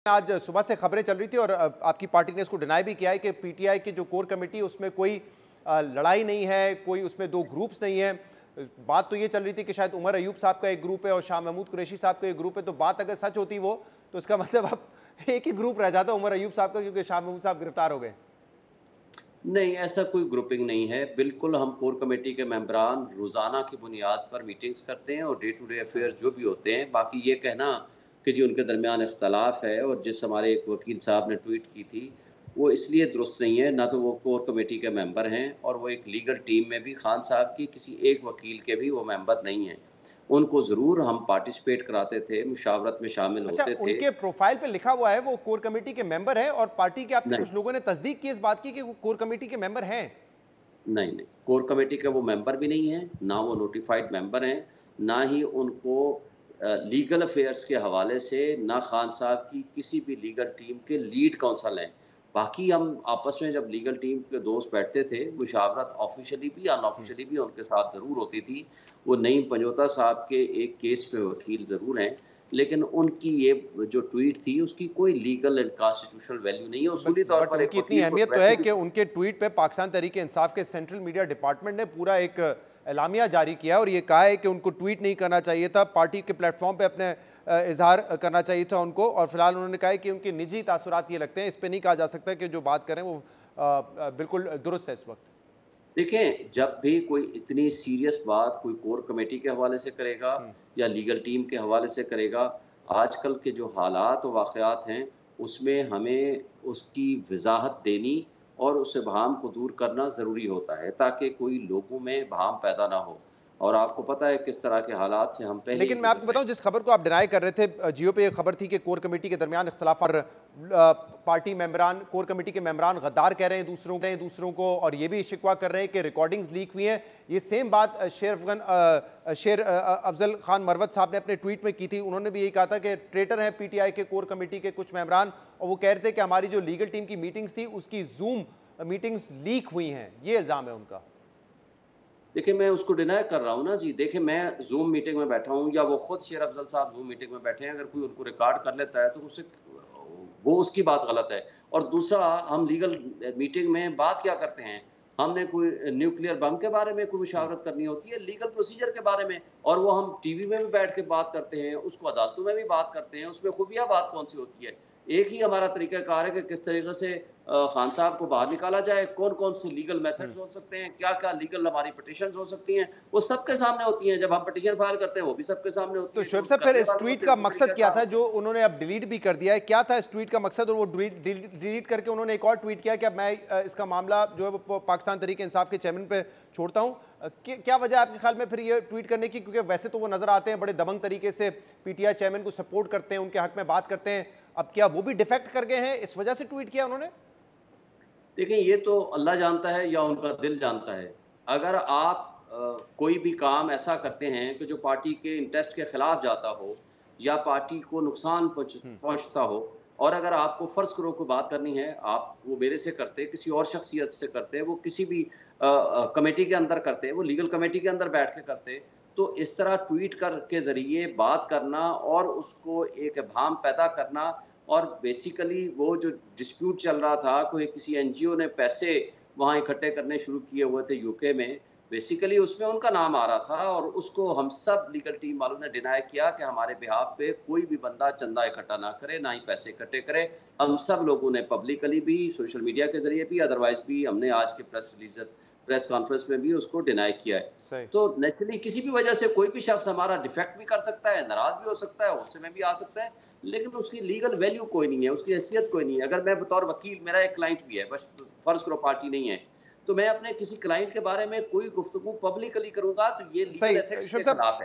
आज सुबह से खबरें चल रही थी और आपकी पार्टी ने इसको डिनाई भी किया है कि पीटीआई की जो कोर कमेटी उसमें कोई लड़ाई नहीं है, कोई उसमें दो ग्रुप्स नहीं है। बात तो ये चल रही थी कि शायद उमर अयूब साहब का एक ग्रुप है और शाह महमूद कुरैशी साहब का एक ग्रुप है। तो बात अगर सच होती वो तो इसका मतलब अब एक ही ग्रुप रह जाता उमर अयूब साहब का, क्योंकि शाह महमूद साहब गिरफ्तार हो गए। नहीं, ऐसा कोई ग्रुपिंग नहीं है। बिल्कुल हम कोर कमेटी के मेंबरान रोज़ाना की बुनियाद पर मीटिंग्स करते हैं और डे टू डे अफ़ेयर जो भी होते हैं। बाकी ये कहना कि जी उनके दरमियान इख्तलाफ है और जिस हमारे एक वकील साहब ने ट्वीट की थी, वो इसलिए दुरुस्त नहीं है। ना तो वो कोर कमेटी के मेंबर हैं और वो एक लीगल टीम में भी खान साहब की किसी एक वकील के भी वो मेंबर नहीं हैं। उनको ज़रूर हम पार्टिसिपेट कराते थे, मुशावरत में शामिल अच्छा, होते थे। उनके प्रोफाइल पे लिखा हुआ है वो कोर कमेटी के मेंबर हैं और पार्टी के आपके नहीं, कुछ लोगों ने तस्दीक की इस बात की कि वो कोर कमेटी के मेंबर हैं। नहीं। कोर कमेटी के वो मेंबर भी नहीं हैं, ना वो नोटिफ़ाइड मेंबर हैं, ना ही उनको लीगल अफ़ेयर्स के हवाले से ना खान साहब की किसी भी लीगल टीम के लीड काउंसल हैं। बाकी हम आपस में जब लीगल टीम के दोस्त बैठते थे, मुशावरत ऑफ़िशियली भी अनऑफ़िशियली भी उनके साथ ज़रूर होती थी। वो नईम पंजोता साहब के एक केस पे वकील ज़रूर हैं, लेकिन उनकी ये जो ट्वीट थी उसकी कोई लीगल एंड कॉन्स्टिट्यूशनल वैल्यू नहीं है। बट उसूली तौर बट पर एक उनकी इतनी वकील को अहमियत तो वैसे है भी कि उनके ट्वीट पे पाकिस्तान तहरीक इंसाफ के सेंट्रल मीडिया डिपार्टमेंट ने पूरा एक एलामिया जारी किया और ये कहा है कि उनको ट्वीट नहीं करना चाहिए था, पार्टी के प्लेटफॉर्म पे अपने इजहार करना चाहिए था उनको। और फिलहाल उन्होंने कहा है कि उनके निजी तासुरात ये लगते हैं, इस पे नहीं कहा जा सकता कि जो बात करें वो बिल्कुल दुरुस्त है इस वक्त। देखें, जब भी कोई इतनी सीरियस बात कोई कोर कमेटी के हवाले से करेगा या लीगल टीम के हवाले से करेगा, आजकल के जो हालात और वाक़यात हैं, उसमें हमें उसकी वज़ाहत देनी और उस इबहाम को दूर करना ज़रूरी होता है, ताकि कोई लोगों में इबहाम पैदा ना हो। और आपको पता है किस तरह के हालात से हम पहले ही लेकिन मैं गुज़र आपको रहे बताऊं, हैं। जिस खबर को आप डिनाई कर रहे थे, जियो पे ये खबर थी कि कोर कमेटी के दरमियान इख्तलाफ और पार्टी मेंबरान, कोर कमेटी के मेंबरान गद्दार कह रहे हैं दूसरों को, और ये भी शिकवा कर रहे हैं कि रिकॉर्डिंग्स लीक हुई हैं। ये सेम बात शेर अफजल खान मरवत साहब ने अपने ट्वीट में की थी। उन्होंने भी यही कहा था कि ट्रेटर हैं पीटीआई के कोर कमेटी के कुछ मेंबरान, और वो कह रहे थे कि हमारी जो लीगल टीम की मीटिंग्स थी उसकी जूम मीटिंग्स लीक हुई हैं। ये इल्ज़ाम है उनका। देखिए, मैं उसको डिनाई कर रहा हूँ ना जी। देखिए, मैं ज़ूम मीटिंग में बैठा हूँ या वो खुद शेर अफ़ज़ल साहब ज़ूम मीटिंग में बैठे हैं, अगर कोई उनको रिकॉर्ड कर लेता है तो उससे वो उसकी बात गलत है। और दूसरा, हम लीगल मीटिंग में बात क्या करते हैं? हमने कोई न्यूक्लियर बम के बारे में कोई मुशावरत करनी होती है, लीगल प्रोसीजर के बारे में, और वो हम टीवी में भी बैठ के बात करते हैं, उसको अदालतों में भी बात करते हैं, उसमें खुफिया बात कौन-सी होती है? एक ही हमारा तरीक़ाकार है कि किस तरीक़े से खान साहब को बाहर निकाला जाए, कौन-कौन से लीगल मेथड्स हो सकते हैं, क्या-क्या लीगल हमारी पिटीशंस हो सकती हैं, वो सबके सामने होती हैं। जब हम पिटीशन फाइल करते हैं, वो भी सबके सामने होती तो है, शोएब जो साहब, फिर करने इस वाले ट्वीट होते हैं का उनका मकसद तरीका क्या था कार जो होता है। उन्होंने अब डिलीट भी कर दिया है? क्या था इस ट्वीट का मकसद? और वो डिलीट करके उन्होंने एक और ट्वीट किया कि अब मैं इसका मामला जो है वो पाकिस्तान तहरीक इंसाफ के चेयरमैन पे छोड़ता हूँ। क्या वजह है आपके ख्याल में फिर ये ट्वीट करने की? क्योंकि वैसे तो वो नजर आते हैं बड़े दबंग तरीके से पीटीआई चेयरमैन को सपोर्ट करते हैं, उनके हक में बात करते हैं। अब क्या वो भी डिफेक्ट कर गए हैं, इस वजह से ट्वीट किया उन्होंने? देखिए, ये तो अल्लाह जानता है या उनका दिल जानता है। अगर आप कोई भी काम ऐसा करते हैं कि जो पार्टी के इंटरेस्ट के खिलाफ जाता हो या पार्टी को नुकसान पहुँचता हो, और अगर आपको फ़र्ज़ करो कोई बात करनी है, आप वो मेरे से करते, किसी और शख्सियत से करते, वो किसी भी कमेटी के अंदर करते, वो लीगल कमेटी के अंदर बैठ के करते, तो इस तरह ट्वीट के ज़रिए बात करना और उसको एक इब्हाम पैदा करना, और बेसिकली वो जो डिस्प्यूट चल रहा था, कोई किसी एनजीओ ने पैसे वहाँ इकट्ठे करने शुरू किए हुए थे यूके में, बेसिकली उसमें उनका नाम आ रहा था, और उसको हम सब लीगल टीम वालों ने डिनाई किया कि हमारे बिहाफ पे कोई भी बंदा चंदा इकट्ठा ना करे, ना ही पैसे इकट्ठे करे। हम सब लोगों ने पब्लिकली भी, सोशल मीडिया के ज़रिए भी, अदरवाइज़ भी हमने आज के प्रेस कॉन्फ्रेंस में भी उसको डिनाई किया है। सही। तो नेचुरली किसी भी वजह से कोई भी शख्स हमारा डिफेक्ट भी कर सकता है, नाराज़ भी हो सकता है, गुस्से में भी आ सकता है, लेकिन उसकी लीगल वैल्यू कोई नहीं है, उसकी हैसियत कोई नहीं है। अगर मैं बतौर वकील, मेरा एक क्लाइंट भी है, बस फ़र्ज़ करो पार्टी नहीं है, तो मैं अपने किसी क्लाइंट के बारे में कोई गुफ्तगू पब्लिकली करूँगा तो ये लीगल सही। एथिक्स शोएब के साहब, खिलाफ है।